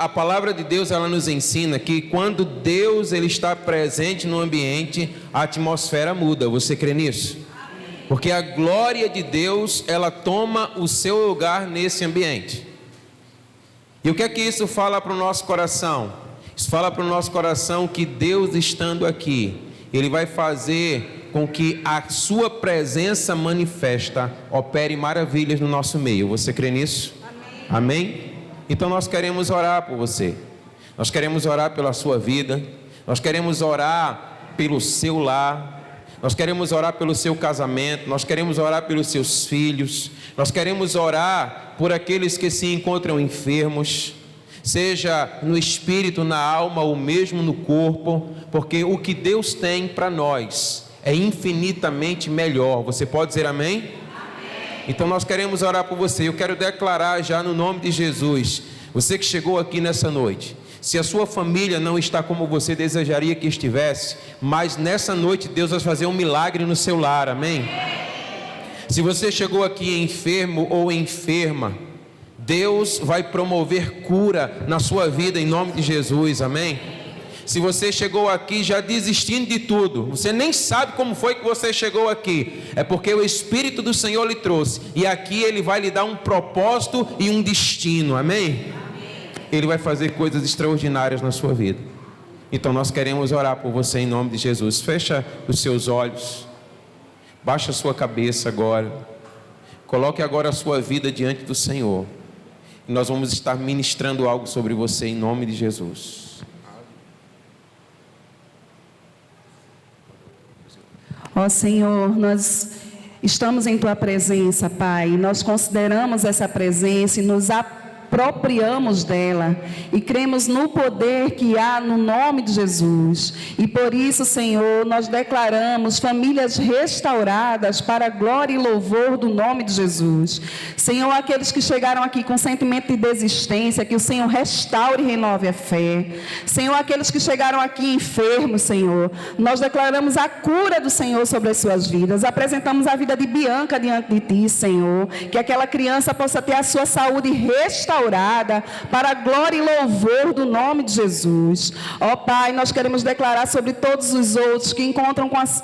A palavra de Deus, ela nos ensina que quando Deus ele está presente no ambiente, a atmosfera muda. Você crê nisso? Porque a glória de Deus, ela toma o seu lugar nesse ambiente. E o que é que isso fala para o nosso coração? Isso fala para o nosso coração que Deus estando aqui, Ele vai fazer com que a sua presença manifesta opere maravilhas no nosso meio. Você crê nisso? Amém? Amém? Então nós queremos orar por você. Nós queremos orar pela sua vida. Nós queremos orar pelo seu lar. Nós queremos orar pelo seu casamento. Nós queremos orar pelos seus filhos. Nós queremos orar por aqueles que se encontram enfermos, seja no espírito, na alma ou mesmo no corpo, porque o que Deus tem para nós é infinitamente melhor. Você pode dizer amém? Então nós queremos orar por você. Eu quero declarar já no nome de Jesus, você que chegou aqui nessa noite, se a sua família não está como você desejaria que estivesse, mas nessa noite Deus vai fazer um milagre no seu lar, amém? Se você chegou aqui enfermo ou enferma, Deus vai promover cura na sua vida em nome de Jesus, amém? Se você chegou aqui já desistindo de tudo, você nem sabe como foi que você chegou aqui, é porque o Espírito do Senhor lhe trouxe, e aqui Ele vai lhe dar um propósito e um destino, amém? Ele vai fazer coisas extraordinárias na sua vida. Então nós queremos orar por você em nome de Jesus. Fecha os seus olhos, baixa a sua cabeça agora, coloque agora a sua vida diante do Senhor, e nós vamos estar ministrando algo sobre você em nome de Jesus. Ó Senhor, nós estamos em Tua presença, Pai, nós consideramos essa presença e nos apropriamos dela e cremos no poder que há no nome de Jesus, e por isso, Senhor, nós declaramos famílias restauradas para a glória e louvor do nome de Jesus. Senhor, aqueles que chegaram aqui com sentimento de desistência, que o Senhor restaure e renove a fé. Senhor, aqueles que chegaram aqui enfermos, Senhor, nós declaramos a cura do Senhor sobre as suas vidas. Apresentamos a vida de Bianca diante de Ti, Senhor, que aquela criança possa ter a sua saúde restaurada para a glória e louvor do nome de Jesus. Ó Pai, nós queremos declarar sobre todos os outros que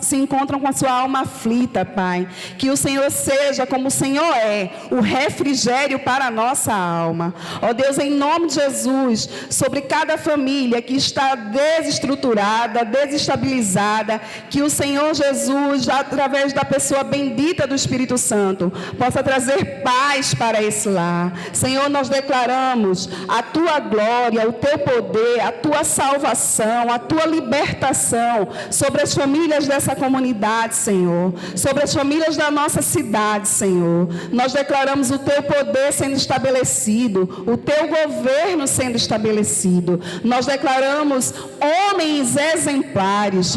se encontram com a sua alma aflita, Pai, que o Senhor seja como o Senhor é, o refrigério para a nossa alma. Ó Deus, em nome de Jesus, sobre cada família que está desestruturada, desestabilizada, que o Senhor Jesus, através da pessoa bendita do Espírito Santo, possa trazer paz para esse lar. Senhor, nós declaramos a Tua glória, o Teu poder, a Tua salvação, a Tua libertação sobre as famílias dessa comunidade, Senhor, sobre as famílias da nossa cidade, Senhor. Nós declaramos o Teu poder sendo estabelecido, o Teu governo sendo estabelecido. Nós declaramos homens exemplares,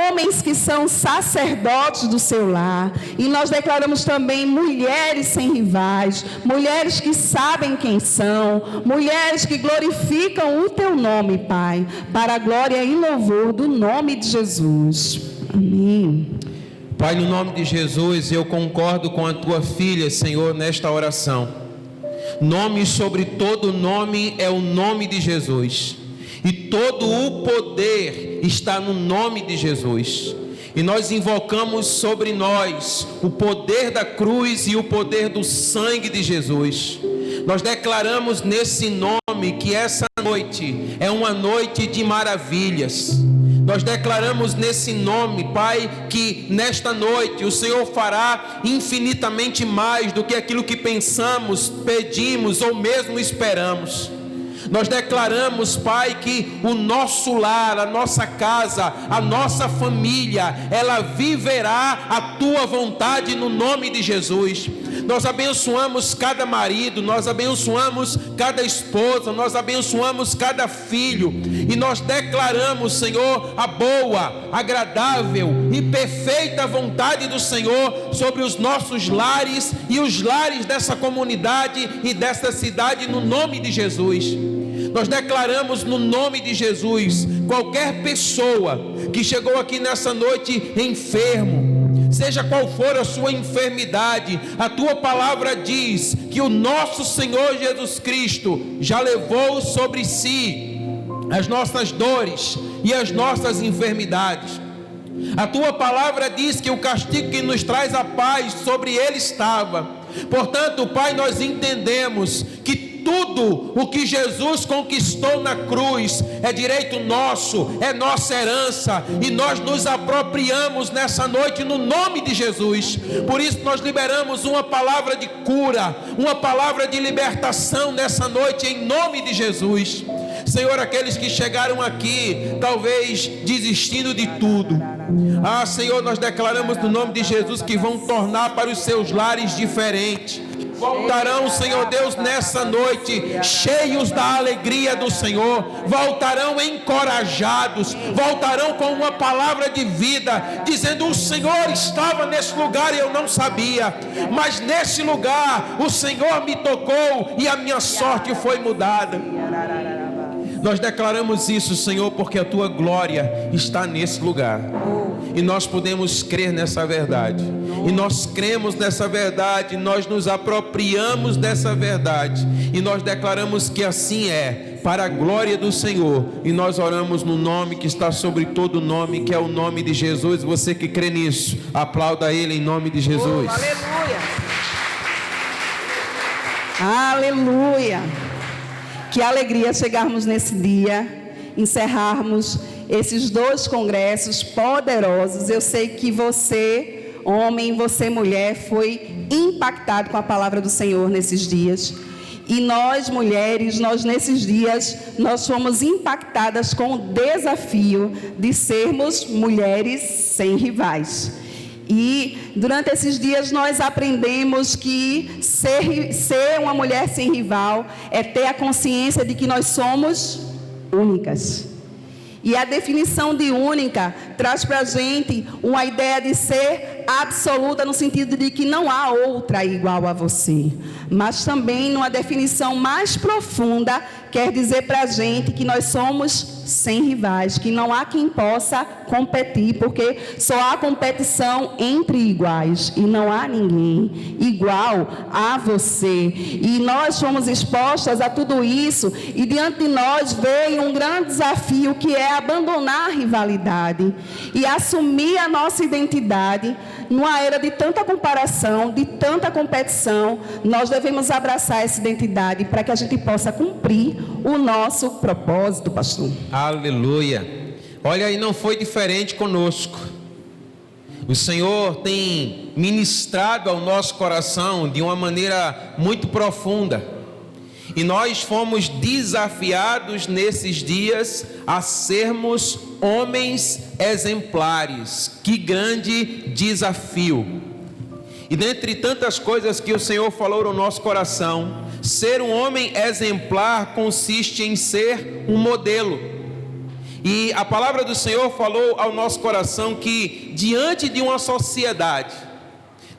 homens que são sacerdotes do seu lar, e nós declaramos também mulheres sem rivais, mulheres que sabem quem são, mulheres que glorificam o Teu nome, Pai, para a glória e louvor do nome de Jesus. Amém. Pai, no nome de Jesus, eu concordo com a Tua filha, Senhor, nesta oração. Nome sobre todo nome é o nome de Jesus, e todo o poder está no nome de Jesus. E nós invocamos sobre nós o poder da cruz e o poder do sangue de Jesus. Nós declaramos nesse nome que essa noite é uma noite de maravilhas. Nós declaramos nesse nome, Pai, que nesta noite o Senhor fará infinitamente mais do que aquilo que pensamos, pedimos ou mesmo esperamos. Nós declaramos, Pai, que o nosso lar, a nossa casa, a nossa família, ela viverá a Tua vontade no nome de Jesus. Nós abençoamos cada marido, nós abençoamos cada esposa, nós abençoamos cada filho, e nós declaramos, Senhor, a boa, agradável e perfeita vontade do Senhor sobre os nossos lares e os lares dessa comunidade e dessa cidade no nome de Jesus. Nós declaramos no nome de Jesus, qualquer pessoa que chegou aqui nessa noite enfermo, seja qual for a sua enfermidade, a tua palavra diz que o nosso Senhor Jesus Cristo já levou sobre si as nossas dores e as nossas enfermidades. A tua palavra diz que o castigo que nos traz a paz sobre ele estava. Portanto, Pai, nós entendemos que tudo o que Jesus conquistou na cruz é direito nosso, é nossa herança, e nós nos apropriamos nessa noite no nome de Jesus. Por isso nós liberamos uma palavra de cura, uma palavra de libertação nessa noite em nome de Jesus. Senhor, aqueles que chegaram aqui talvez desistindo de tudo, Senhor, nós declaramos no nome de Jesus que vão tornar para os seus lares diferentes. Voltarão, Senhor Deus, nessa noite cheios da alegria do Senhor, voltarão encorajados, voltarão com uma palavra de vida, dizendo: o Senhor estava nesse lugar e eu não sabia, mas nesse lugar o Senhor me tocou e a minha sorte foi mudada. Nós declaramos isso, Senhor, porque a tua glória está nesse lugar, e nós podemos crer nessa verdade, e nós cremos nessa verdade, nós nos apropriamos dessa verdade, e nós declaramos que assim é, para a glória do Senhor, e nós oramos no nome que está sobre todo nome, que é o nome de Jesus. Você que crê nisso, aplauda Ele em nome de Jesus. Aleluia! Aleluia! Que alegria chegarmos nesse dia, encerrarmos esses 2 congressos poderosos. Eu sei que você, homem, você, mulher, foi impactado com a palavra do Senhor nesses dias. E nós, mulheres, nós nesses dias, nós fomos impactadas com o desafio de sermos mulheres sem rivais. E durante esses dias nós aprendemos que ser uma mulher sem rival é ter a consciência de que nós somos únicas. E a definição de única traz para a gente uma ideia de ser absoluta, no sentido de que não há outra igual a você. Mas também, numa definição mais profunda, quer dizer para a gente que nós somos sem rivais, que não há quem possa competir, porque só há competição entre iguais, e não há ninguém igual a você. E nós fomos expostas a tudo isso, e diante de nós veio um grande desafio, que é abandonar a rivalidade e assumir a nossa identidade. Numa era de tanta comparação, de tanta competição, nós devemos abraçar essa identidade para que a gente possa cumprir o nosso propósito, pastor. Aleluia! Olha, e não foi diferente conosco. O Senhor tem ministrado ao nosso coração de uma maneira muito profunda. E nós fomos desafiados nesses dias a sermos homens exemplares. Que grande desafio! E dentre tantas coisas que o Senhor falou no nosso coração, ser um homem exemplar consiste em ser um modelo. E a palavra do Senhor falou ao nosso coração que diante de uma sociedade,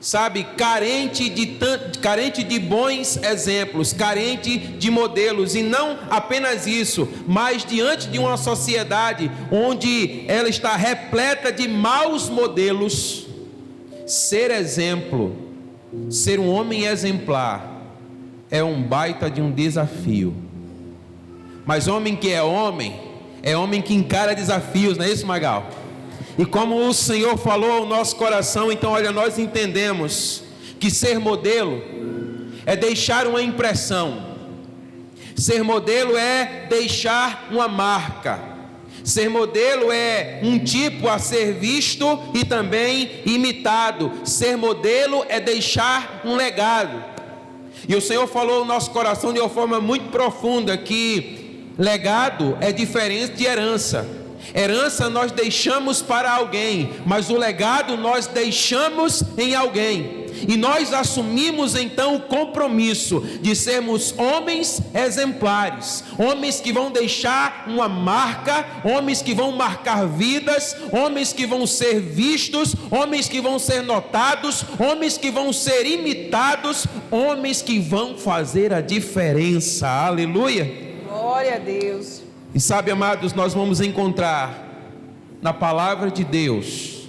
sabe, carente de bons exemplos, carente de modelos, e não apenas isso, mas diante de uma sociedade onde ela está repleta de maus modelos, ser exemplo, ser um homem exemplar é um baita de um desafio. Mas homem que é homem que encara desafios, não é isso, Magal? E como o Senhor falou ao nosso coração, então olha, nós entendemos que ser modelo é deixar uma impressão, ser modelo é deixar uma marca, ser modelo é um tipo a ser visto e também imitado, ser modelo é deixar um legado. E o Senhor falou ao nosso coração de uma forma muito profunda que legado é diferente de herança. Herança nós deixamos para alguém, mas o legado nós deixamos em alguém. E nós assumimos então o compromisso de sermos homens exemplares, homens que vão deixar uma marca, homens que vão marcar vidas, homens que vão ser vistos, homens que vão ser notados, homens que vão ser imitados, homens que vão fazer a diferença. Aleluia! Glória a Deus. E sabe, amados, nós vamos encontrar na palavra de Deus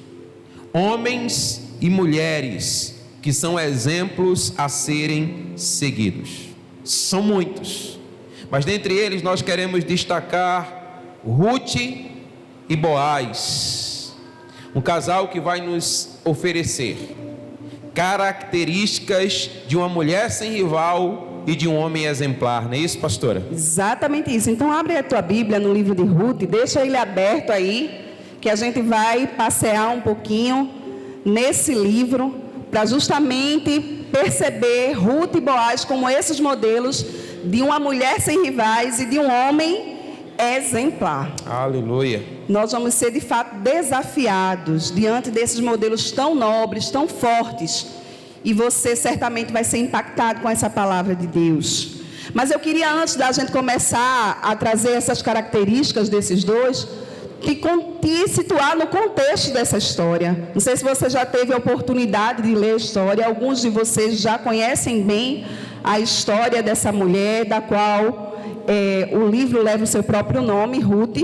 homens e mulheres que são exemplos a serem seguidos. São muitos, mas dentre eles nós queremos destacar Ruth e Boaz, um casal que vai nos oferecer características de uma mulher sem rival e de um homem exemplar, não é isso, pastora? Exatamente isso. Então abre a tua Bíblia no livro de Ruth, deixa ele aberto aí, que a gente vai passear um pouquinho nesse livro, para justamente perceber Ruth e Boaz como esses modelos de uma mulher sem rivais e de um homem exemplar. Aleluia. Nós vamos ser de fato desafiados diante desses modelos tão nobres, tão fortes, e você certamente vai ser impactado com essa palavra de Deus. Mas eu queria, antes da gente começar a trazer essas características desses dois, te situar no contexto dessa história. Não sei se você já teve a oportunidade de ler a história, alguns de vocês já conhecem bem a história dessa mulher, da qual o livro leva o seu próprio nome, Ruth.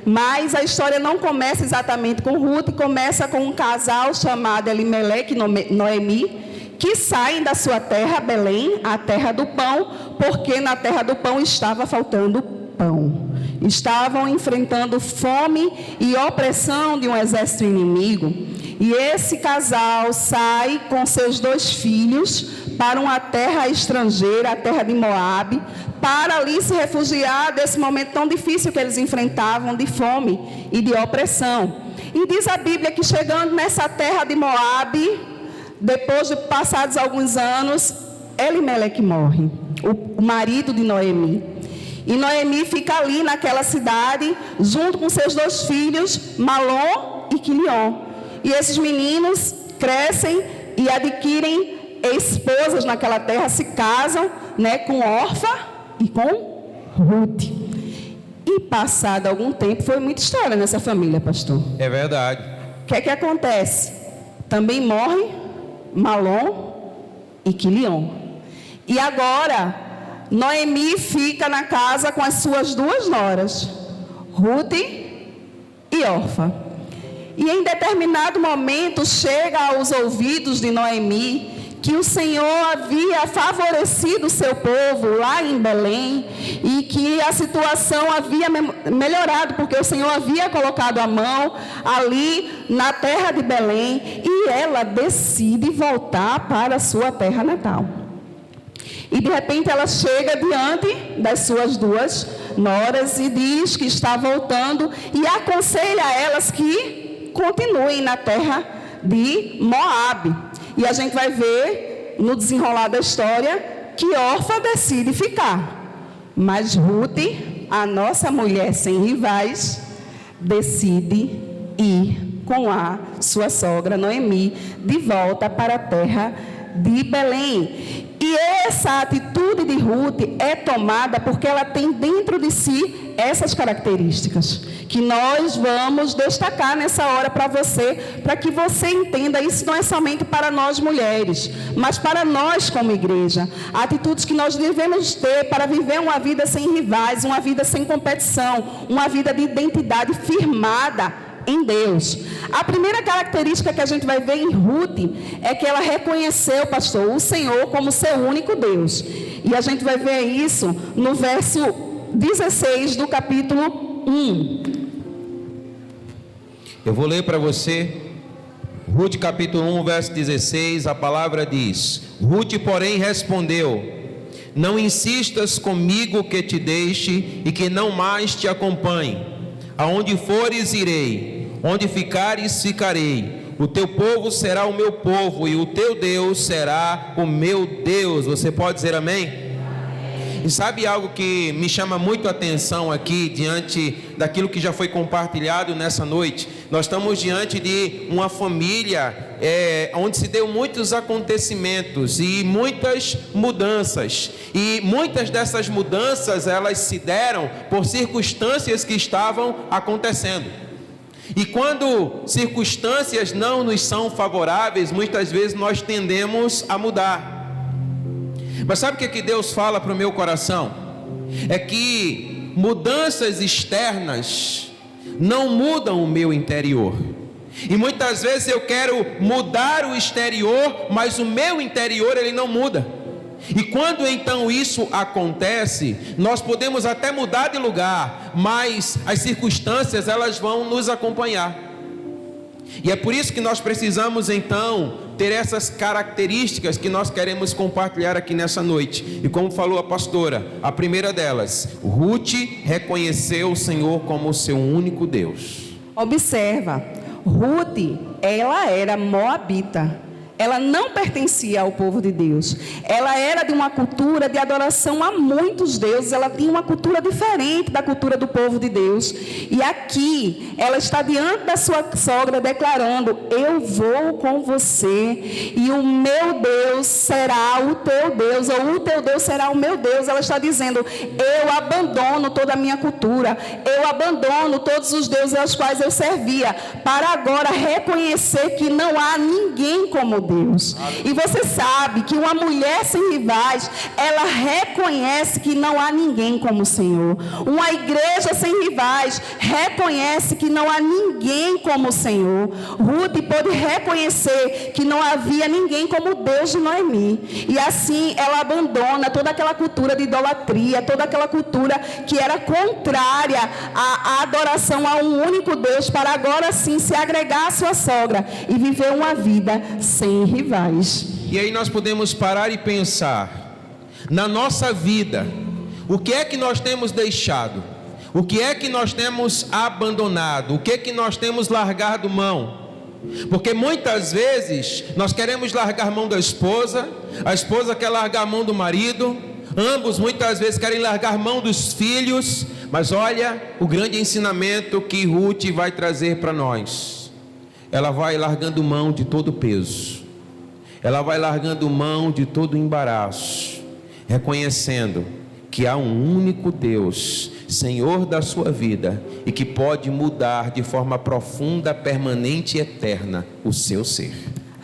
Mas a história não começa exatamente com Ruth, começa com um casal chamado Elimeleque e Noemi, que saem da sua terra, Belém, a terra do pão, porque na terra do pão estava faltando pão. Estavam enfrentando fome e opressão de um exército inimigo. E esse casal sai com seus 2 filhos para uma terra estrangeira, a terra de Moabe, para ali se refugiar desse momento tão difícil que eles enfrentavam de fome e de opressão. E diz a Bíblia que chegando nessa terra de Moabe, depois de passados alguns anos, Elimeleque morre, o marido de Noemi. E Noemi fica ali naquela cidade, junto com seus 2 filhos, Malom e Quilion. E esses meninos crescem e adquirem esposas naquela terra, se casam, com Orfa e com Ruth. E passado algum tempo, foi muita história nessa família, pastor. É verdade. O que é que acontece? Também morre Malom e Quilion. E agora, Noemi fica na casa com as suas 2 noras, Ruth e Orfa. E em determinado momento chega aos ouvidos de Noemi que o Senhor havia favorecido o seu povo lá em Belém e que a situação havia melhorado, porque o Senhor havia colocado a mão ali na terra de Belém, e ela decide voltar para a sua terra natal. E de repente ela chega diante das suas 2 noras e diz que está voltando e aconselha a elas que continuem na terra de Moabe. E a gente vai ver no desenrolar da história que Orfa decide ficar. Mas Ruth, a nossa mulher sem rivais, decide ir com a sua sogra Noemi de volta para a terra de Belém. E essa atitude de Ruth é tomada porque ela tem dentro de si essas características que nós vamos destacar nessa hora para você, para que você entenda. Isso não é somente para nós mulheres, mas para nós como igreja. Atitudes que nós devemos ter para viver uma vida sem rivais, uma vida sem competição, uma vida de identidade firmada em Deus. A primeira característica que a gente vai ver em Ruth é que ela reconheceu, pastor, o Senhor como seu único Deus. E a gente vai ver isso no verso 16 do capítulo 1. Eu vou ler para você Ruth capítulo 1, verso 16. A palavra diz: Ruth, porém, respondeu: não insistas comigo que te deixe e que não mais te acompanhe. Aonde fores, irei. Onde ficares, ficarei. O teu povo será o meu povo e o teu Deus será o meu Deus. Você pode dizer amém? E sabe algo que me chama muito a atenção aqui, diante daquilo que já foi compartilhado nessa noite? Nós estamos diante de uma família onde se deu muitos acontecimentos e muitas mudanças. E muitas dessas mudanças, elas se deram por circunstâncias que estavam acontecendo. E quando circunstâncias não nos são favoráveis, muitas vezes nós tendemos a mudar. Mas sabe o que Deus fala para o meu coração? É que mudanças externas não mudam o meu interior. E muitas vezes eu quero mudar o exterior, mas o meu interior ele não muda. E quando então isso acontece, nós podemos até mudar de lugar, mas as circunstâncias elas vão nos acompanhar. E é por isso que nós precisamos então ter essas características que nós queremos compartilhar aqui nessa noite. E como falou a pastora, a primeira delas, Ruth reconheceu o Senhor como o seu único Deus. Observa, Ruth, ela era moabita. Ela não pertencia ao povo de Deus. Ela era de uma cultura de adoração a muitos deuses. Ela tinha uma cultura diferente da cultura do povo de Deus. E aqui, ela está diante da sua sogra declarando: eu vou com você e o meu Deus será o teu Deus, ou o teu Deus será o meu Deus. Ela está dizendo: eu abandono toda a minha cultura, eu abandono todos os deuses aos quais eu servia, para agora reconhecer que não há ninguém como Deus. E você sabe que uma mulher sem rivais, ela reconhece que não há ninguém como o Senhor. Uma igreja sem rivais reconhece que não há ninguém como o Senhor. Ruth pôde reconhecer que não havia ninguém como o Deus de Noemi. E assim ela abandona toda aquela cultura de idolatria, toda aquela cultura que era contrária à adoração a um único Deus, para agora sim se agregar à sua sogra e viver uma vida sem rivais. E aí nós podemos parar e pensar na nossa vida, o que é que nós temos deixado, o que é que nós temos abandonado, o que é que nós temos largado mão. Porque muitas vezes nós queremos largar mão da esposa, a esposa quer largar mão do marido, ambos muitas vezes querem largar mão dos filhos. Mas olha o grande ensinamento que Ruth vai trazer para nós. Ela vai largando mão de todo o peso, ela vai largando mão de todo o embaraço, reconhecendo que há um único Deus, Senhor da sua vida, e que pode mudar de forma profunda, permanente e eterna o seu ser.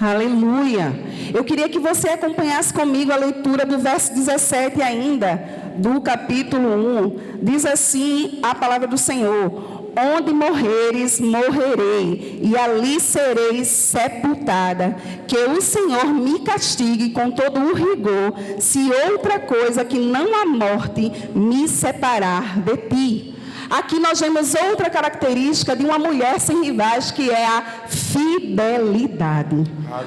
Aleluia! Eu queria que você acompanhasse comigo a leitura do verso 17 ainda, do capítulo 1. Diz assim a palavra do Senhor: onde morreres, morrerei, e ali serei sepultada. Que o Senhor me castigue com todo o rigor, se outra coisa que não a morte me separar de ti. Aqui nós vemos outra característica de uma mulher sem rivais, que é a fidelidade.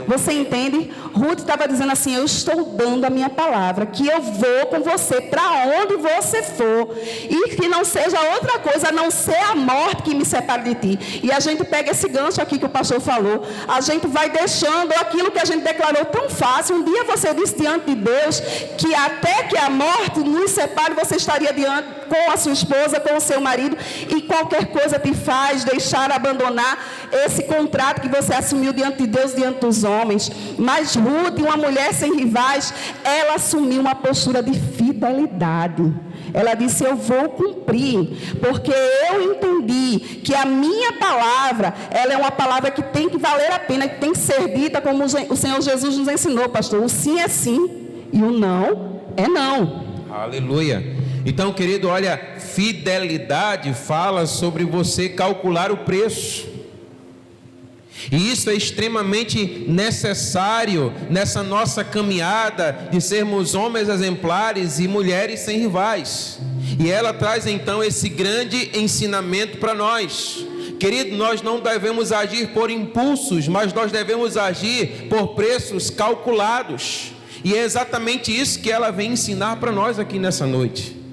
Você entende? Ruth estava dizendo assim: eu estou dando a minha palavra, que eu vou com você para onde você for, e que não seja outra coisa a não ser a morte que me separe de ti. E a gente pega esse gancho aqui que o pastor falou, a gente vai deixando aquilo que a gente declarou tão fácil. Um dia você disse diante de Deus que até que a morte nos separe, você estaria diante com a sua esposa, com o seu marido, e qualquer coisa te faz deixar, abandonar esse contrato que você assumiu diante de Deus, diante dos homens. Mas Ruth, uma mulher sem rivais, ela assumiu uma postura de fidelidade. Ela disse: eu vou cumprir, porque eu entendi que a minha palavra, ela é uma palavra que tem que valer a pena, que tem que ser dita como o Senhor Jesus nos ensinou, pastor. O sim é sim e o não é não. Aleluia. Então, querido, olha, fidelidade fala sobre você calcular o preço. E isso é extremamente necessário nessa nossa caminhada de sermos homens exemplares e mulheres sem rivais. E ela traz então esse grande ensinamento para nós. Querido, nós não devemos agir por impulsos, mas nós devemos agir por preços calculados. E é exatamente isso que ela vem ensinar para nós aqui nessa noite.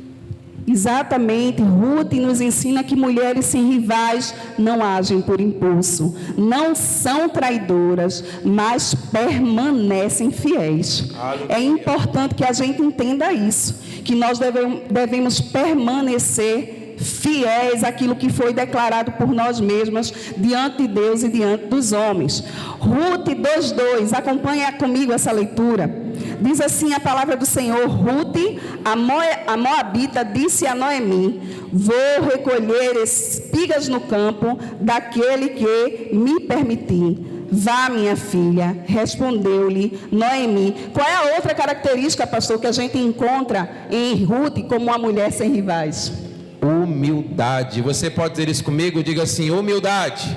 Exatamente, Ruth nos ensina que mulheres sem rivais não agem por impulso, não são traidoras, mas permanecem fiéis. É importante que a gente entenda isso, que nós devemos permanecer fiéis àquilo que foi declarado por nós mesmas diante de Deus e diante dos homens. Ruth 2:2, acompanha comigo essa leitura. Diz assim a palavra do Senhor: Ruth, a moabita, disse a Noemi: vou recolher espigas no campo daquele que me permitir. Vá, minha filha, respondeu-lhe Noemi. Qual é a outra característica, pastor, que a gente encontra em Ruth como uma mulher sem rivais? Humildade. Você pode dizer isso comigo? Diga assim: humildade.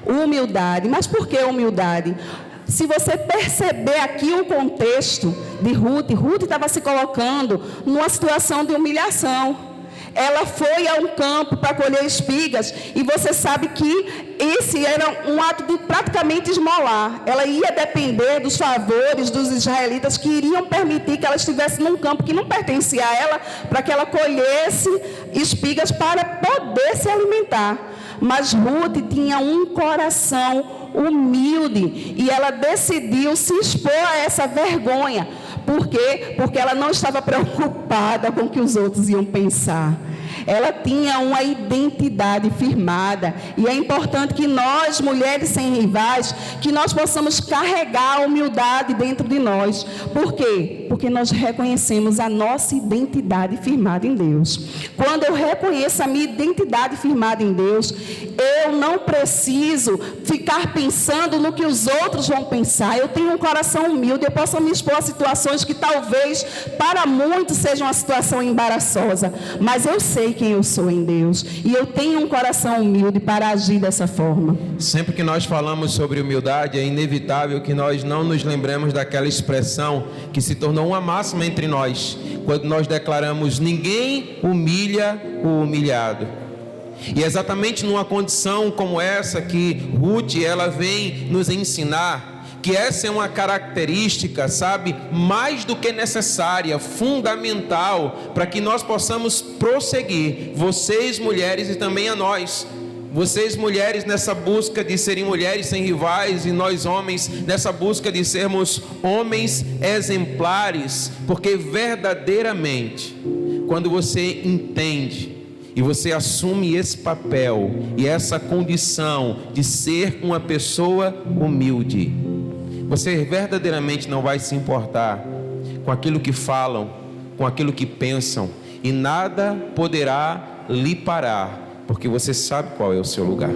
humildade. Mas por que humildade? Se você perceber aqui o contexto de Ruth, Ruth estava se colocando numa situação de humilhação. Ela foi a um campo para colher espigas, e você sabe que esse era um ato de praticamente esmolar. Ela ia depender dos favores dos israelitas, que iriam permitir que ela estivesse num campo que não pertencia a ela, para que ela colhesse espigas para poder se alimentar. Mas Ruth tinha um coração humilde, e ela decidiu se expor a essa vergonha. Por quê? Porque ela não estava preocupada com o que os outros iam pensar. Ela tinha uma identidade firmada. E é importante que nós, mulheres sem rivais, que nós possamos carregar a humildade dentro de nós. Por quê? Porque nós reconhecemos a nossa identidade firmada em Deus. Quando eu reconheço a minha identidade firmada em Deus, eu não preciso ficar pensando no que os outros vão pensar. Eu tenho um coração humilde, eu posso me expor a situações que talvez para muitos sejam uma situação embaraçosa, mas eu sei quem eu sou em Deus, e eu tenho um coração humilde para agir dessa forma. Sempre que nós falamos sobre humildade, é inevitável que nós não nos lembremos daquela expressão que se tornou uma máxima entre nós, quando nós declaramos: ninguém humilha o humilhado. E é exatamente numa condição como essa que Ruth, ela vem nos ensinar que essa é uma característica, sabe, mais do que necessária, fundamental, para que nós possamos prosseguir, vocês mulheres e também a nós. Vocês mulheres nessa busca de serem mulheres sem rivais, e nós homens nessa busca de sermos homens exemplares, porque verdadeiramente, quando você entende e você assume esse papel e essa condição de ser uma pessoa humilde, você verdadeiramente não vai se importar com aquilo que falam, com aquilo que pensam, e nada poderá lhe parar, porque você sabe qual é o seu lugar.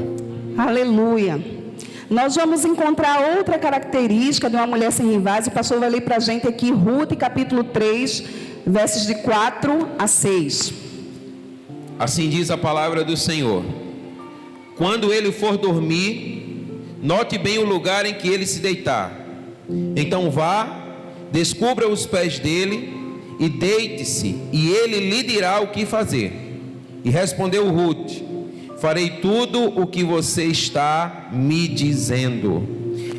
Aleluia. Nós vamos encontrar outra característica de uma mulher sem rivais. O pastor vai ler para a gente aqui Ruth, capítulo 3, versos de 4 a 6. Assim diz a palavra do Senhor: quando ele for dormir, note bem o lugar em que ele se deitar. Então vá, descubra os pés dele e deite-se, e ele lhe dirá o que fazer. E respondeu Ruth: farei tudo o que você está me dizendo.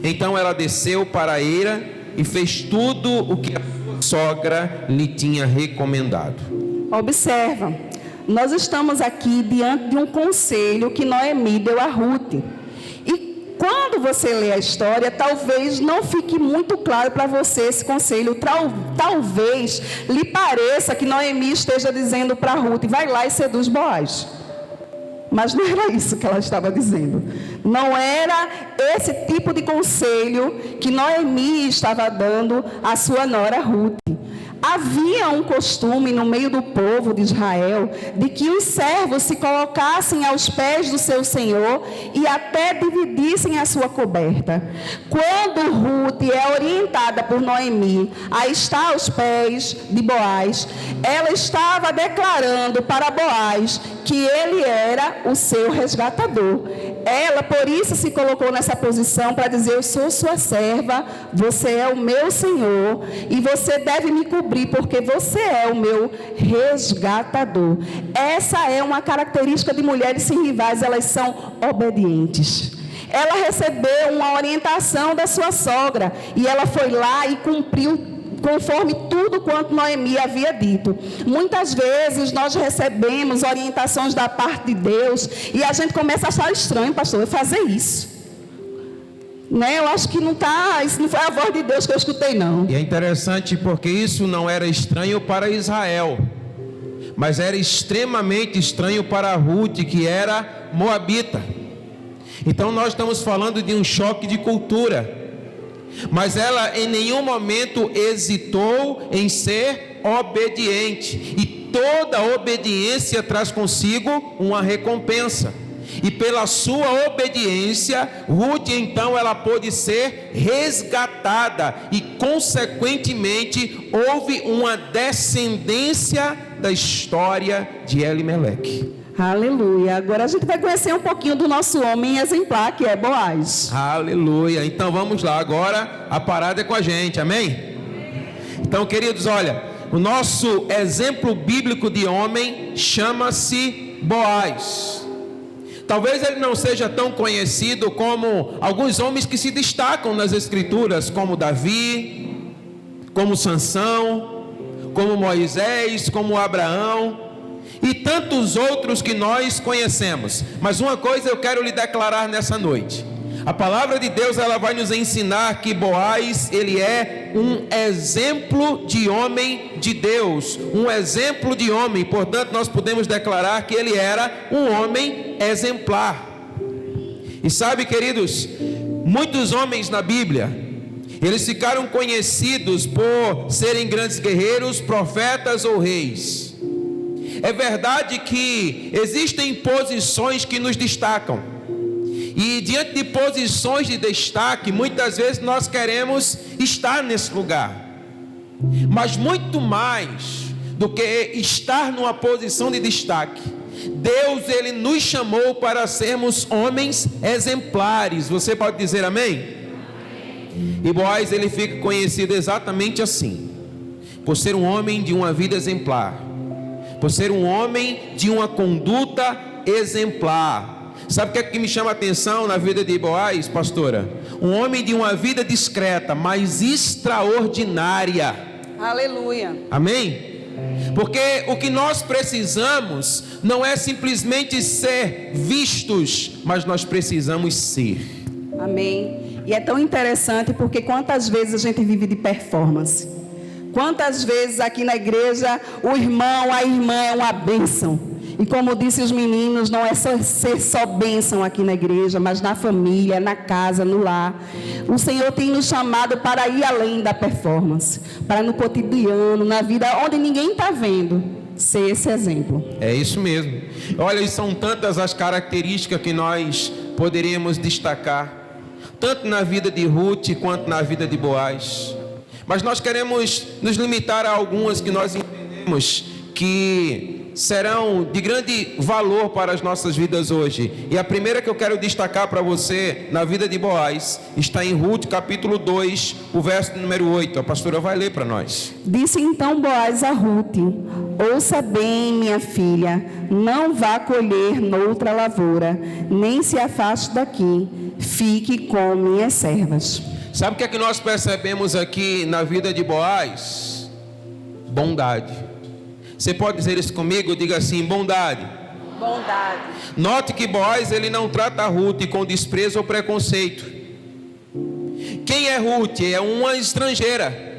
Então ela desceu para a eira e fez tudo o que a sua sogra lhe tinha recomendado. Observa, nós estamos aqui diante de um conselho que Noemi deu a Ruth. E quando você lê a história, talvez não fique muito claro para você esse conselho. Talvez lhe pareça que Noemi esteja dizendo para Ruth: vai lá e seduz Boaz. Mas não era isso que ela estava dizendo. Não era esse tipo de conselho que Noemi estava dando à sua nora Ruth. Havia um costume no meio do povo de Israel de que os servos se colocassem aos pés do seu senhor e até dividissem a sua coberta. Quando Ruth é orientada por Noemi a estar aos pés de Boaz, ela estava declarando para Boaz que ele era o seu resgatador. Ela, por isso, se colocou nessa posição para dizer: eu sou sua serva, você é o meu senhor e você deve me cobrir, porque você é o meu resgatador. Essa é uma característica de mulheres sem rivais, elas são obedientes. Ela recebeu uma orientação da sua sogra e ela foi lá e cumpriu conforme tudo quanto Noemi havia dito. Muitas vezes nós recebemos orientações da parte de Deus e a gente começa a achar estranho: pastor, eu fazer isso, né? Eu acho que isso não foi a voz de Deus que eu escutei, não. E é interessante porque isso não era estranho para Israel, mas era extremamente estranho para Ruth, que era moabita. Então nós estamos falando de um choque de cultura. Mas ela em nenhum momento hesitou em ser obediente. E toda obediência traz consigo uma recompensa. E pela sua obediência, Ruth então ela pôde ser resgatada. E consequentemente houve uma descendência da história de Elimeleque. Aleluia. Agora a gente vai conhecer um pouquinho do nosso homem exemplar, que é Boaz. Aleluia. Então vamos lá, agora a parada é com a gente, amém? Então, queridos, olha, o nosso exemplo bíblico de homem chama-se Boaz. Talvez ele não seja tão conhecido como alguns homens que se destacam nas escrituras, como Davi, como Sansão, como Moisés, como Abraão e tantos outros que nós conhecemos. Mas uma coisa eu quero lhe declarar nessa noite: a palavra de Deus, ela vai nos ensinar que Boaz, ele é um exemplo de homem de Deus, um exemplo de homem. Portanto, nós podemos declarar que ele era um homem exemplar. E sabe, queridos, muitos homens na Bíblia, eles ficaram conhecidos por serem grandes guerreiros, profetas ou reis. É verdade que existem posições que nos destacam, e diante de posições de destaque, muitas vezes nós queremos estar nesse lugar. Mas muito mais do que estar numa posição de destaque, Deus, ele nos chamou para sermos homens exemplares. Você pode dizer amém? E Boaz, ele fica conhecido exatamente assim, por ser um homem de uma vida exemplar, por ser um homem de uma conduta exemplar. Sabe o que é que me chama a atenção na vida de Boaz, pastora? Um homem de uma vida discreta, mas extraordinária. Aleluia. Amém? Porque o que nós precisamos não é simplesmente ser vistos, mas nós precisamos ser. Amém. E é tão interessante porque quantas vezes a gente vive de performance. Quantas vezes aqui na igreja o irmão, a irmã é uma bênção. E como disse os meninos, não é ser só bênção aqui na igreja, mas na família, na casa, no lar. O Senhor tem nos chamado para ir além da performance, para no cotidiano, na vida onde ninguém está vendo, ser esse exemplo. É isso mesmo. Olha, e são tantas as características que nós poderíamos destacar, tanto na vida de Ruth quanto na vida de Boaz. Mas nós queremos nos limitar a algumas que nós entendemos que serão de grande valor para as nossas vidas hoje. E a primeira que eu quero destacar para você na vida de Boaz está em Ruth capítulo 2, o verso número 8. A pastora vai ler para nós. Disse então Boaz a Ruth: ouça bem, minha filha, não vá colher noutra lavoura, nem se afaste daqui, fique com minhas servas. Sabe o que é que nós percebemos aqui na vida de Boaz? Bondade. Você pode dizer isso comigo? Diga assim: bondade. Bondade. Note que Boaz, ele não trata Ruth com desprezo ou preconceito. Quem é Ruth? É uma estrangeira.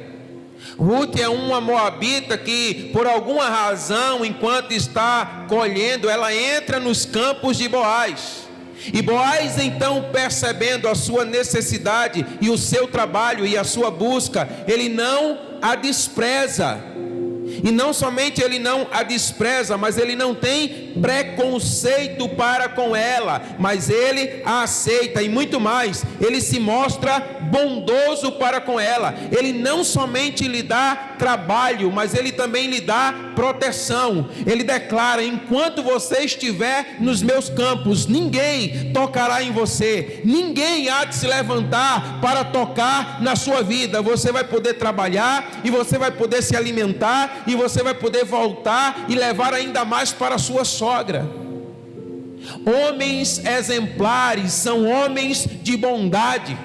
Ruth é uma moabita que, por alguma razão, enquanto está colhendo, ela entra nos campos de Boaz. E Boaz, então, percebendo a sua necessidade e o seu trabalho e a sua busca, ele não a despreza. E não somente ele não a despreza, mas ele não tem preconceito para com ela, mas ele a aceita, e muito mais, ele se mostra bondoso para com ela. Ele não somente lhe dá trabalho, mas ele também lhe dá proteção. Ele declara: enquanto você estiver nos meus campos, ninguém tocará em você, ninguém há de se levantar para tocar na sua vida. Você vai poder trabalhar, e você vai poder se alimentar, e você vai poder voltar e levar ainda mais para a sua sogra. Homens exemplares são homens de bondade,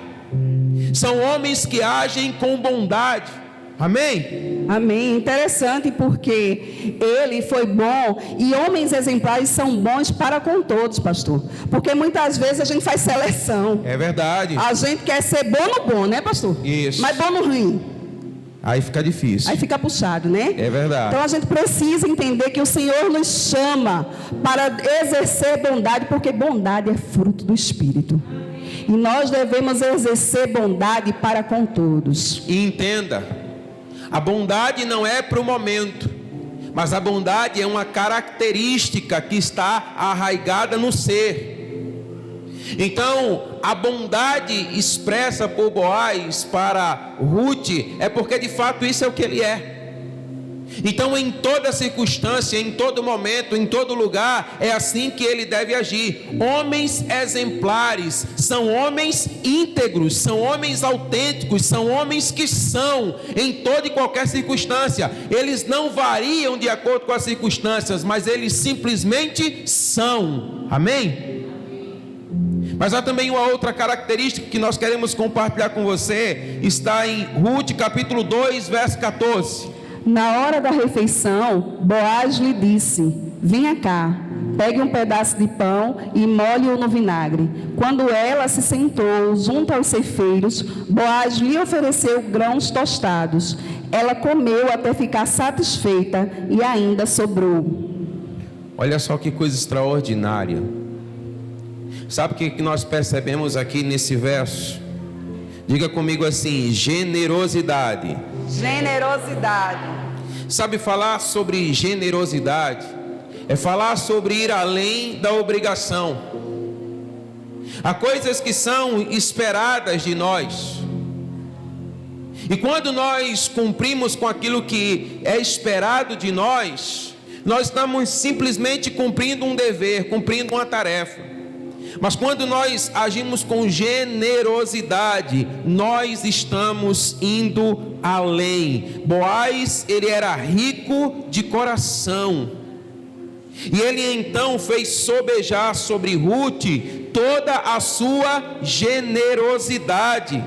são homens que agem com bondade. Amém? Amém. Interessante porque ele foi bom, e homens exemplares são bons para com todos, pastor. Porque muitas vezes a gente faz seleção. É verdade. A gente quer ser bom no bom, né, pastor? Isso. Mas bom no ruim. Aí fica difícil. Aí fica puxado, né? É verdade. Então a gente precisa entender que o Senhor nos chama para exercer bondade, porque bondade é fruto do Espírito. E nós devemos exercer bondade para com todos. E entenda, a bondade não é para o momento, mas a bondade é uma característica que está arraigada no ser. Então, a bondade expressa por Boaz para Ruth é porque de fato isso é o que ele é. Então, em toda circunstância, em todo momento, em todo lugar, é assim que ele deve agir. Homens exemplares são homens íntegros, são homens autênticos, são homens que são em toda e qualquer circunstância. Eles não variam de acordo com as circunstâncias, mas eles simplesmente são. Amém? Mas há também uma outra característica que nós queremos compartilhar com você. Está em Ruth capítulo 2, verso 14. Na hora da refeição, Boaz lhe disse: venha cá, pegue um pedaço de pão e molhe-o no vinagre. Quando ela se sentou junto aos ceifeiros, Boaz lhe ofereceu grãos tostados. Ela comeu até ficar satisfeita e ainda sobrou. Olha só que coisa extraordinária. Sabe o que nós percebemos aqui nesse verso? Diga comigo assim: generosidade. Generosidade. Sabe, falar sobre generosidade é falar sobre ir além da obrigação. Há coisas que são esperadas de nós, e quando nós cumprimos com aquilo que é esperado de nós, nós estamos simplesmente cumprindo um dever, cumprindo uma tarefa. Mas quando nós agimos com generosidade, nós estamos indo além. Boaz, ele era rico de coração, e ele então fez sobejar sobre Ruth toda a sua generosidade.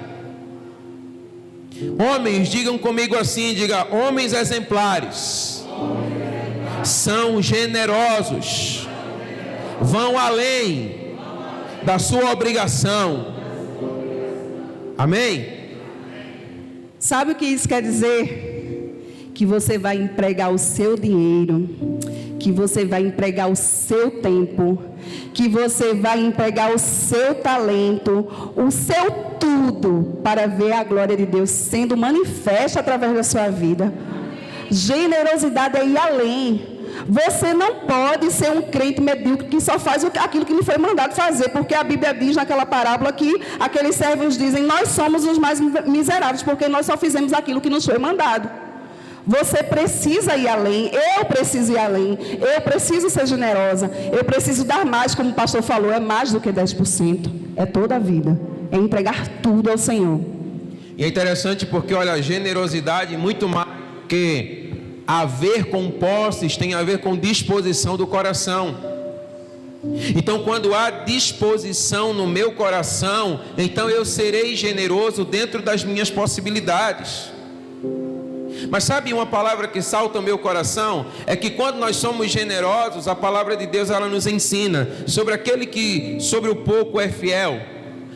Homens, digam comigo assim, diga: homens exemplares são generosos, vão além da sua obrigação. Amém? Sabe o que isso quer dizer? Que você vai empregar o seu dinheiro, que você vai empregar o seu tempo, que você vai empregar o seu talento, o seu tudo, para ver a glória de Deus sendo manifesta através da sua vida. Generosidade é ir além. Você não pode ser um crente medíocre que só faz aquilo que lhe foi mandado fazer, porque a Bíblia diz naquela parábola que aqueles servos dizem: nós somos os mais miseráveis, porque nós só fizemos aquilo que nos foi mandado. Você precisa ir além, eu preciso ir além, eu preciso ser generosa, eu preciso dar mais, como o pastor falou, é mais do que 10%, é toda a vida, é entregar tudo ao Senhor. E é interessante porque, olha, generosidade muito mais do que a ver com posses, tem a ver com disposição do coração. Então, quando há disposição no meu coração, então eu serei generoso dentro das minhas possibilidades. Mas sabe uma palavra que salta ao meu coração? É que quando nós somos generosos, a palavra de Deus, ela nos ensina sobre aquele que sobre o pouco é fiel,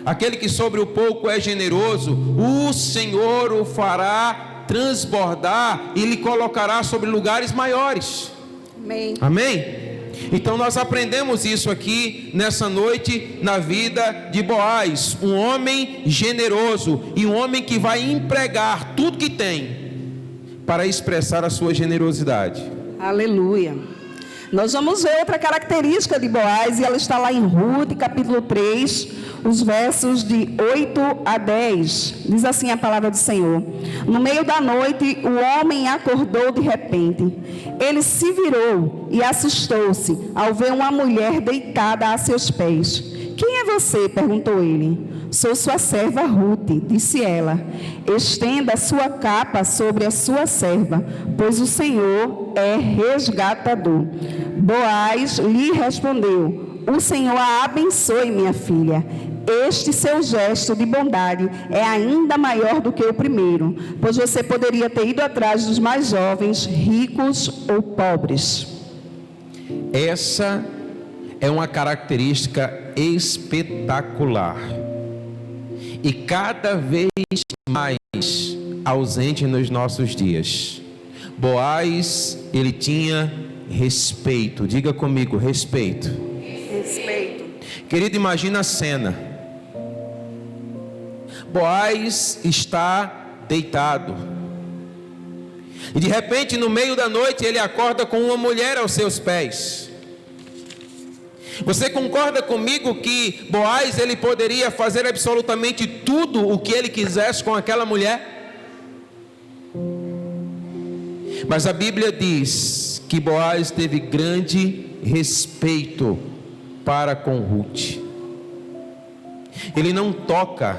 aquele que sobre o pouco é generoso, o Senhor o fará transbordar e lhe colocará sobre lugares maiores. Amém. Amém? Então nós aprendemos isso aqui nessa noite na vida de Boaz, um homem generoso e um homem que vai empregar tudo que tem para expressar a sua generosidade. Aleluia. Nós vamos ver outra característica de Boaz, e ela está lá em Ruth, capítulo 3, os versos de 8 a 10. Diz assim a palavra do Senhor: no meio da noite, o homem acordou de repente. Ele se virou e assustou-se ao ver uma mulher deitada a seus pés. Quem é você? Perguntou ele. Sou sua serva Ruth, disse ela. Estenda a sua capa sobre a sua serva, pois o Senhor é resgatador. Boaz lhe respondeu: o Senhor a abençoe, minha filha. Este seu gesto de bondade é ainda maior do que o primeiro, pois você poderia ter ido atrás dos mais jovens, ricos ou pobres. Essa é uma característica espetacular e cada vez mais ausente nos nossos dias. Boaz, ele tinha respeito. Diga comigo, respeito. Respeito. Querido, imagina a cena. Boaz está deitado e de repente, no meio da noite, ele acorda com uma mulher aos seus pés. Você concorda comigo que Boaz, ele poderia fazer absolutamente tudo o que ele quisesse com aquela mulher? Mas a Bíblia diz que Boaz teve grande respeito para com Ruth. Ele não toca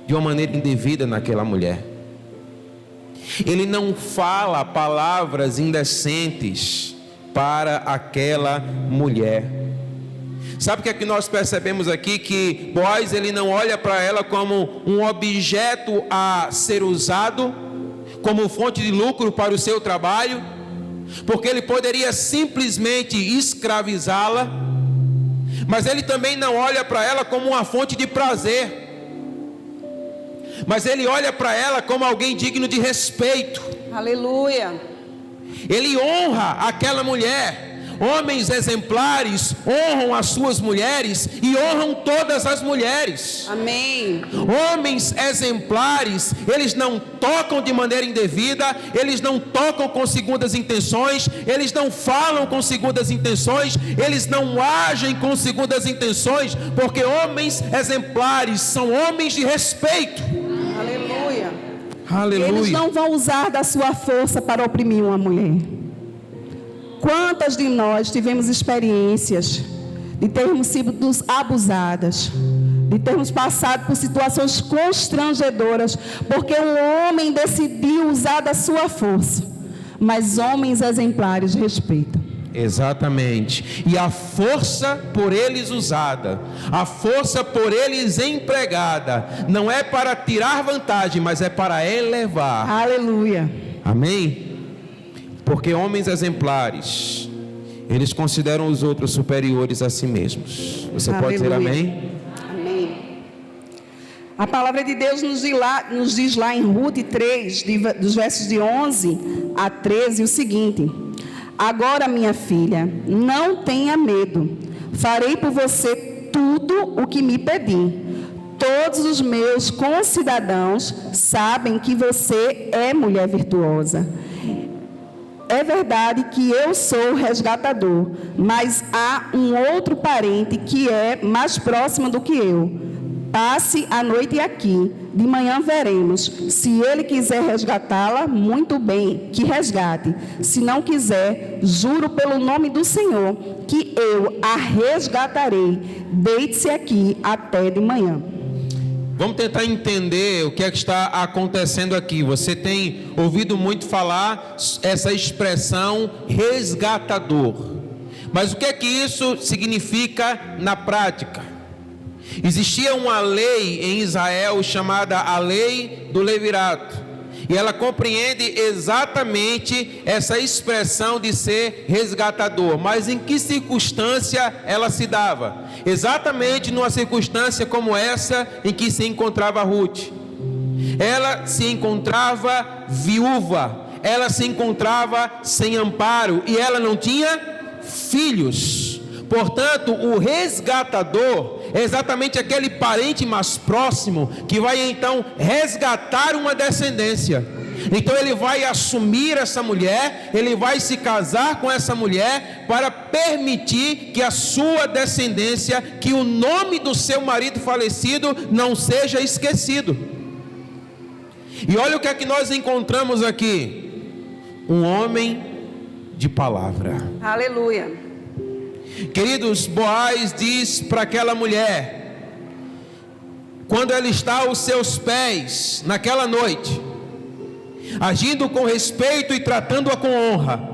de uma maneira indevida naquela mulher. Ele não fala palavras indecentes para aquela mulher. Sabe o que é que nós percebemos aqui? Que Boaz, ele não olha para ela como um objeto a ser usado, como fonte de lucro para o seu trabalho, porque ele poderia simplesmente escravizá-la, mas ele também não olha para ela como uma fonte de prazer, mas ele olha para ela como alguém digno de respeito. Aleluia. Ele honra aquela mulher. Homens exemplares honram as suas mulheres e honram todas as mulheres. Amém. Homens exemplares, eles não tocam de maneira indevida, eles não tocam com segundas intenções, eles não falam com segundas intenções, eles não agem com segundas intenções, porque homens exemplares são homens de respeito. Aleluia. Aleluia. Eles não vão usar da sua força para oprimir uma mulher. Quantas de nós tivemos experiências de termos sido abusadas, de termos passado por situações constrangedoras, porque um homem decidiu usar da sua força, mas homens exemplares respeitam. Exatamente. E a força por eles usada, a força por eles empregada, não é para tirar vantagem, mas é para elevar. Aleluia. Amém? Porque homens exemplares, eles consideram os outros superiores a si mesmos. Você Aleluia. Pode dizer amém? Amém. A palavra de Deus nos diz lá em Ruth 3, dos versos de 11 a 13, o seguinte: agora, minha filha, não tenha medo, farei por você tudo o que me pedir. Todos os meus concidadãos sabem que você é mulher virtuosa. É verdade que eu sou o resgatador, mas há um outro parente que é mais próximo do que eu. Passe a noite aqui, de manhã veremos. Se ele quiser resgatá-la, muito bem, que resgate. Se não quiser, juro pelo nome do Senhor, que eu a resgatarei. Deite-se aqui até de manhã. Vamos tentar entender o que é que está acontecendo aqui. Você tem ouvido muito falar essa expressão resgatador. Mas o que é que isso significa na prática? Existia uma lei em Israel chamada a lei do levirato. E ela compreende exatamente essa expressão de ser resgatador. Mas em que circunstância ela se dava? Exatamente numa circunstância como essa em que se encontrava Ruth. Ela se encontrava viúva, ela se encontrava sem amparo e ela não tinha filhos. Portanto, o resgatador é exatamente aquele parente mais próximo que vai então resgatar uma descendência. Então ele vai assumir essa mulher, ele vai se casar com essa mulher para permitir que a sua descendência, que o nome do seu marido falecido não seja esquecido. E olha o que é que nós encontramos aqui: um homem de palavra. Aleluia. Queridos, Boaz diz para aquela mulher, quando ela está aos seus pés naquela noite, agindo com respeito e tratando-a com honra: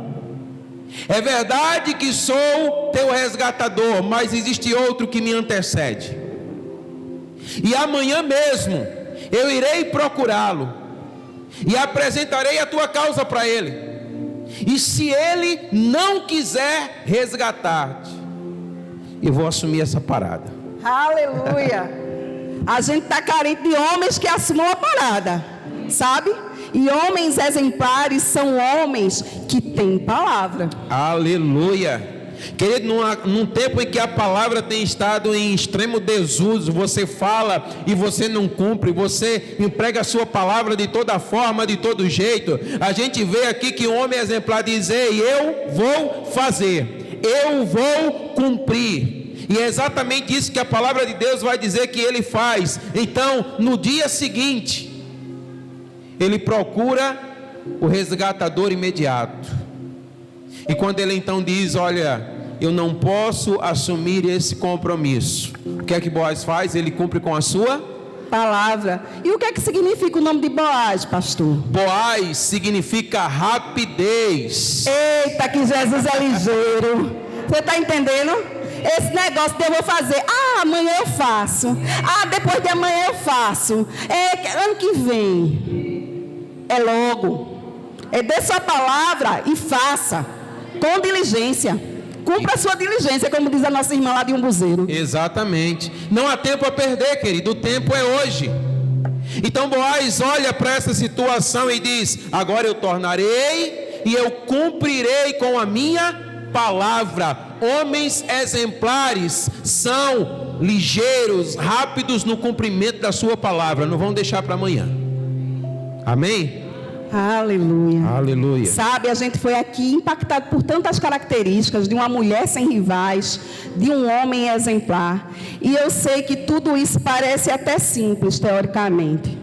é verdade que sou teu resgatador, mas existe outro que me antecede, e amanhã mesmo eu irei procurá-lo e apresentarei a tua causa para ele. E se ele não quiser resgatar-te, eu vou assumir essa parada. Aleluia. A gente está carente de homens que assumam a parada, sabe? E homens exemplares são homens que têm palavra. Aleluia. Querido, num tempo em que a palavra tem estado em extremo desuso, você fala e você não cumpre, você emprega a sua palavra de toda forma, de todo jeito. A gente vê aqui que um homem exemplar diz: ei, eu vou fazer, eu vou cumprir. E é exatamente isso que a palavra de Deus vai dizer que ele faz. Então, no dia seguinte, ele procura o resgatador imediato. E quando ele então diz: olha, eu não posso assumir esse compromisso, o que é que Boaz faz? Ele cumpre com a sua palavra. E o que é que significa o nome de Boaz, pastor? Boaz significa rapidez. Eita, que Jesus é ligeiro. Você está entendendo? Esse negócio de eu vou fazer, amanhã eu faço, depois de amanhã eu faço, ano que vem, é logo, dê sua palavra e faça, com diligência, cumpra a sua diligência, como diz a nossa irmã lá de Umbuzeiro. Exatamente, não há tempo a perder, querido, o tempo é hoje. Então Boaz olha para essa situação e diz: agora eu tornarei e eu cumprirei com a minha palavra. Homens exemplares são ligeiros, rápidos no cumprimento da sua palavra, não vão deixar para amanhã. Amém? Aleluia. Aleluia. Sabe, a gente foi aqui impactado por tantas características de uma mulher sem rivais, de um homem exemplar. E eu sei que tudo isso parece até simples teoricamente,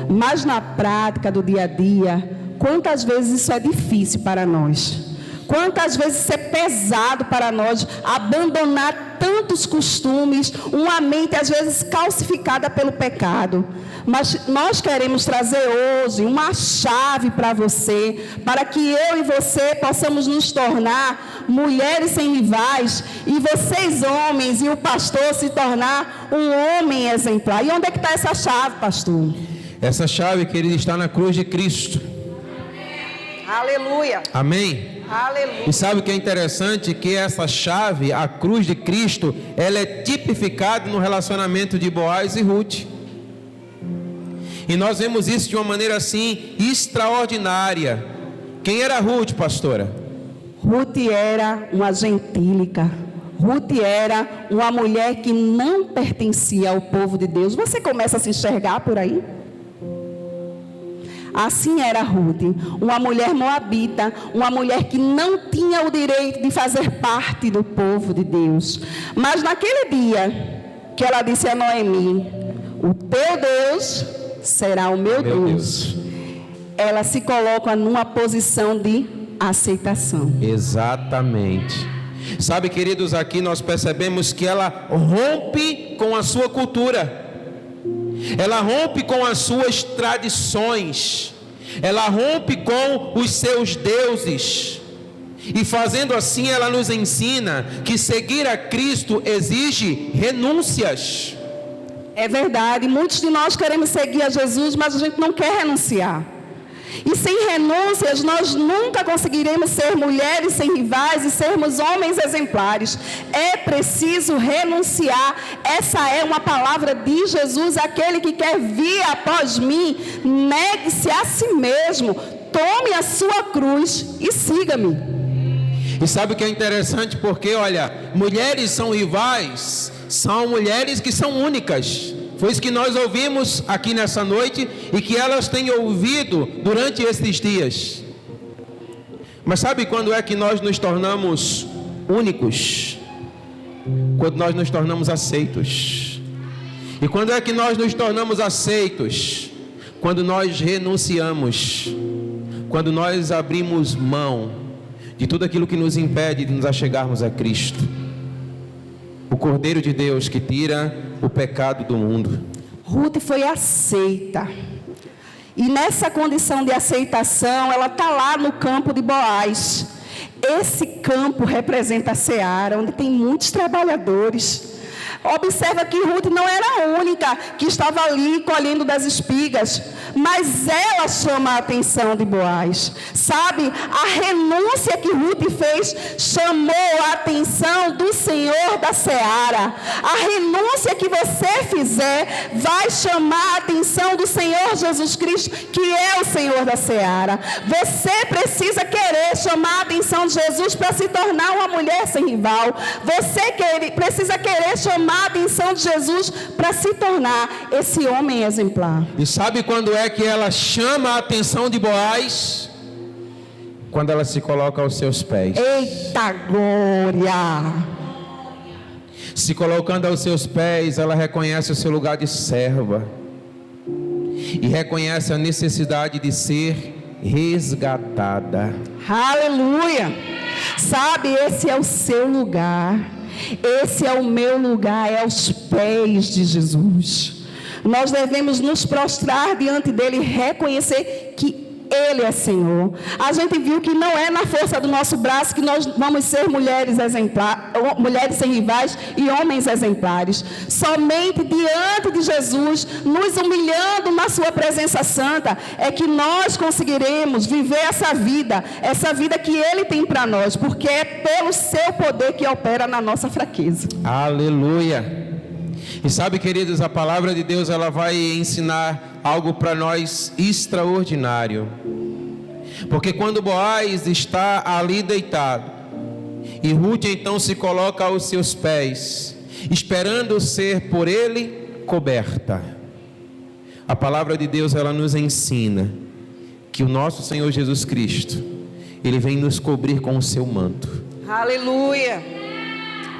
mas na prática do dia a dia, quantas vezes isso é difícil para nós? Quantas vezes isso é pesado para nós, abandonar tantos costumes, uma mente às vezes calcificada pelo pecado. Mas nós queremos trazer hoje uma chave para você, para que eu e você possamos nos tornar mulheres sem rivais, e vocês homens e o pastor se tornar um homem exemplar. E onde é que está essa chave, pastor? Essa chave, querido, está na cruz de Cristo. Aleluia. Amém? Aleluia. E sabe o que é interessante? Que essa chave, a cruz de Cristo, ela é tipificada no relacionamento de Boaz e Ruth. E nós vemos isso de uma maneira assim extraordinária. Quem era Ruth, pastora? Ruth era uma gentílica. Ruth era uma mulher que não pertencia ao povo de Deus. Você começa a se enxergar por aí? Assim era Ruth, uma mulher moabita, uma mulher que não tinha o direito de fazer parte do povo de Deus. Mas naquele dia que ela disse a Noemi: o teu Deus será o meu Deus. Ela se coloca numa posição de aceitação. Exatamente. Sabe, queridos, aqui nós percebemos que ela rompe com a sua cultura. Ela rompe com as suas tradições, ela rompe com os seus deuses, e fazendo assim ela nos ensina que seguir a Cristo exige renúncias. É verdade, muitos de nós queremos seguir a Jesus, mas a gente não quer renunciar. E sem renúncias nós nunca conseguiremos ser mulheres sem rivais e sermos homens exemplares. É preciso renunciar. Essa é uma palavra de Jesus: aquele que quer vir após mim, negue-se a si mesmo, tome a sua cruz e siga-me. E sabe o que é interessante? Porque olha, mulheres são rivais, são mulheres que são únicas. Foi isso que nós ouvimos aqui nessa noite e que elas têm ouvido durante esses dias. Mas sabe quando é que nós nos tornamos únicos? Quando nós nos tornamos aceitos. E quando é que nós nos tornamos aceitos? Quando nós renunciamos. Quando nós abrimos mão de tudo aquilo que nos impede de nos achegarmos a Cristo, o Cordeiro de Deus que tira o pecado do mundo. Ruth foi aceita. E nessa condição de aceitação, ela está lá no campo de Boaz. Esse campo representa a seara, onde tem muitos trabalhadores. Observa que Ruth não era a única que estava ali colhendo das espigas, mas ela chama a atenção de Boaz. Sabe, a renúncia que Ruth fez chamou a atenção do Senhor da seara. A renúncia que você fizer vai chamar a atenção do Senhor Jesus Cristo, que é o Senhor da seara. Você precisa querer chamar a atenção de Jesus para se tornar uma mulher sem rival. Você precisa querer chamar a atenção de Jesus para se tornar esse homem exemplar. E sabe quando é que ela chama a atenção de Boaz? Quando ela se coloca aos seus pés. Eita glória! Se colocando aos seus pés, ela reconhece o seu lugar de serva e reconhece a necessidade de ser resgatada. Aleluia! Sabe, esse é o seu lugar, esse é o meu lugar, é aos pés de Jesus. Nós devemos nos prostrar diante dele e reconhecer que Ele é Senhor. A gente viu que não é na força do nosso braço que nós vamos ser mulheres exemplares, mulheres sem rivais e homens exemplares. Somente diante de Jesus, nos humilhando na sua presença santa, é que nós conseguiremos viver essa vida que Ele tem para nós, porque é pelo seu poder que opera na nossa fraqueza. Aleluia! E sabe, queridos, a palavra de Deus, ela vai ensinar algo para nós extraordinário. Porque quando Boaz está ali deitado, e Ruth então se coloca aos seus pés, esperando ser por ele coberta. A palavra de Deus, ela nos ensina que o nosso Senhor Jesus Cristo, Ele vem nos cobrir com o seu manto. Aleluia!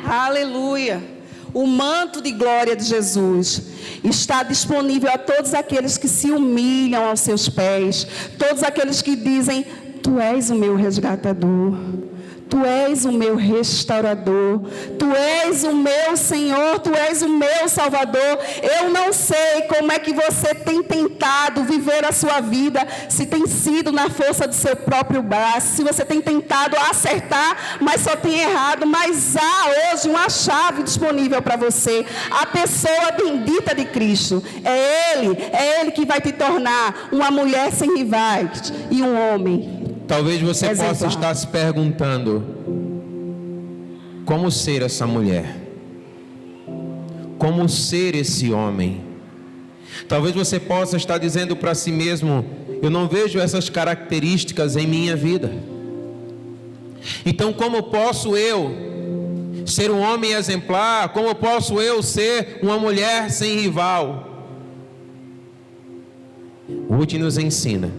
Aleluia! O manto de glória de Jesus está disponível a todos aqueles que se humilham aos seus pés, todos aqueles que dizem: Tu és o meu resgatador, Tu és o meu restaurador, Tu és o meu Senhor, Tu és o meu Salvador. Eu não sei como é que você tem tentado viver a sua vida, se tem sido na força do seu próprio braço, se você tem tentado acertar, mas só tem errado. Mas há hoje uma chave disponível para você, a pessoa bendita de Cristo. É Ele que vai te tornar uma mulher sem rivais e um homem. Talvez você exemplar. possa estar se perguntando: como ser essa mulher? Como ser esse homem? Talvez você possa estar dizendo para si mesmo: eu não vejo essas características em minha vida. Então, como posso eu ser um homem exemplar? Como posso eu ser uma mulher sem rival? Ruth nos ensina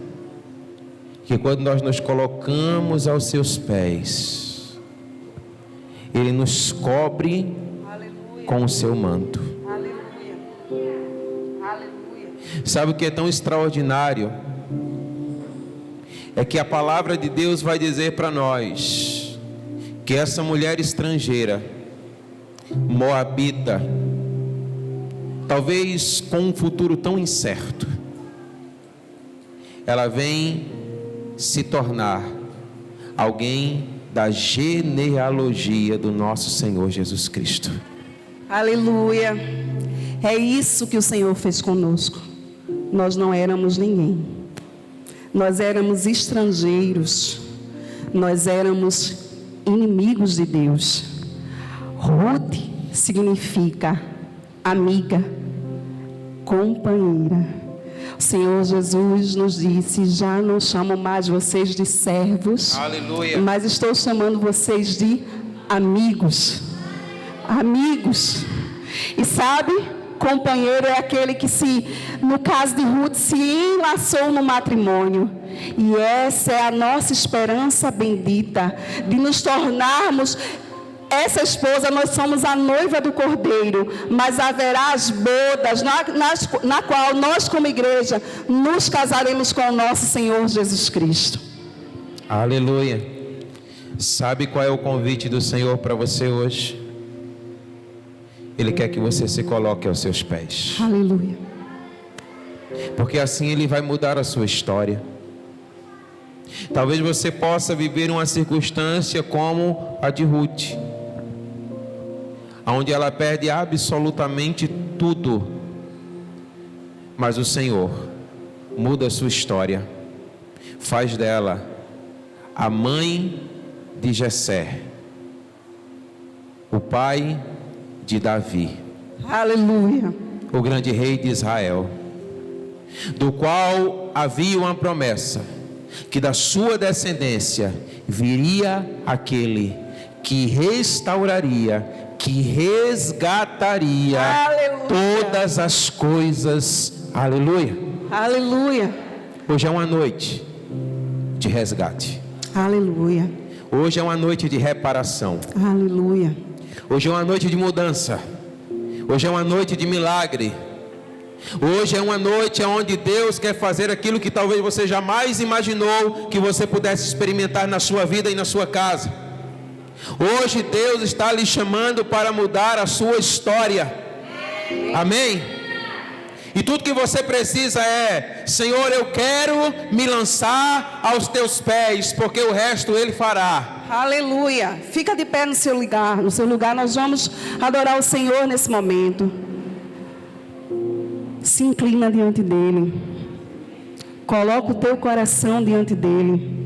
que quando nós nos colocamos aos seus pés, Ele nos cobre com o seu manto. Sabe o que é tão extraordinário? É que a palavra de Deus vai dizer para nós que essa mulher estrangeira, moabita, talvez com um futuro tão incerto, ela vem se tornar alguém da genealogia do nosso Senhor Jesus Cristo. Aleluia! É isso que o Senhor fez conosco. Nós não éramos ninguém. Nós éramos estrangeiros. Nós éramos inimigos de Deus. Ruth significa amiga, companheira. O Senhor Jesus nos disse: já não chamo mais vocês de servos, Aleluia. mas estou chamando vocês de amigos. Amigos. E sabe, companheiro é aquele que no caso de Ruth, se enlaçou no matrimônio. E essa é a nossa esperança bendita, de nos tornarmos essa esposa. Nós somos a noiva do Cordeiro, mas haverá as bodas na qual nós, como igreja, nos casaremos com o nosso Senhor Jesus Cristo. Aleluia. Sabe qual é o convite do Senhor para você hoje? Ele quer que você se coloque aos seus pés. Aleluia. Porque assim Ele vai mudar a sua história. Talvez você possa viver uma circunstância como a de Ruth, onde ela perde absolutamente tudo, mas o Senhor muda a sua história, faz dela a mãe de Jessé, o pai de Davi, Aleluia. o grande rei de Israel, do qual havia uma promessa, que da sua descendência viria aquele que restauraria, que resgataria todas as coisas. Aleluia. Aleluia. Hoje é uma noite de resgate. Aleluia. Hoje é uma noite de reparação. Aleluia. Hoje é uma noite de mudança. Hoje é uma noite de milagre. Hoje é uma noite onde Deus quer fazer aquilo que talvez você jamais imaginou que você pudesse experimentar na sua vida e na sua casa. Hoje Deus está lhe chamando para mudar a sua história. Amém? E tudo que você precisa é: Senhor, eu quero me lançar aos teus pés, porque o resto Ele fará. Aleluia. Fica de pé no seu lugar. No seu lugar nós vamos adorar o Senhor nesse momento. Se inclina diante dele. Coloca o teu coração diante dele.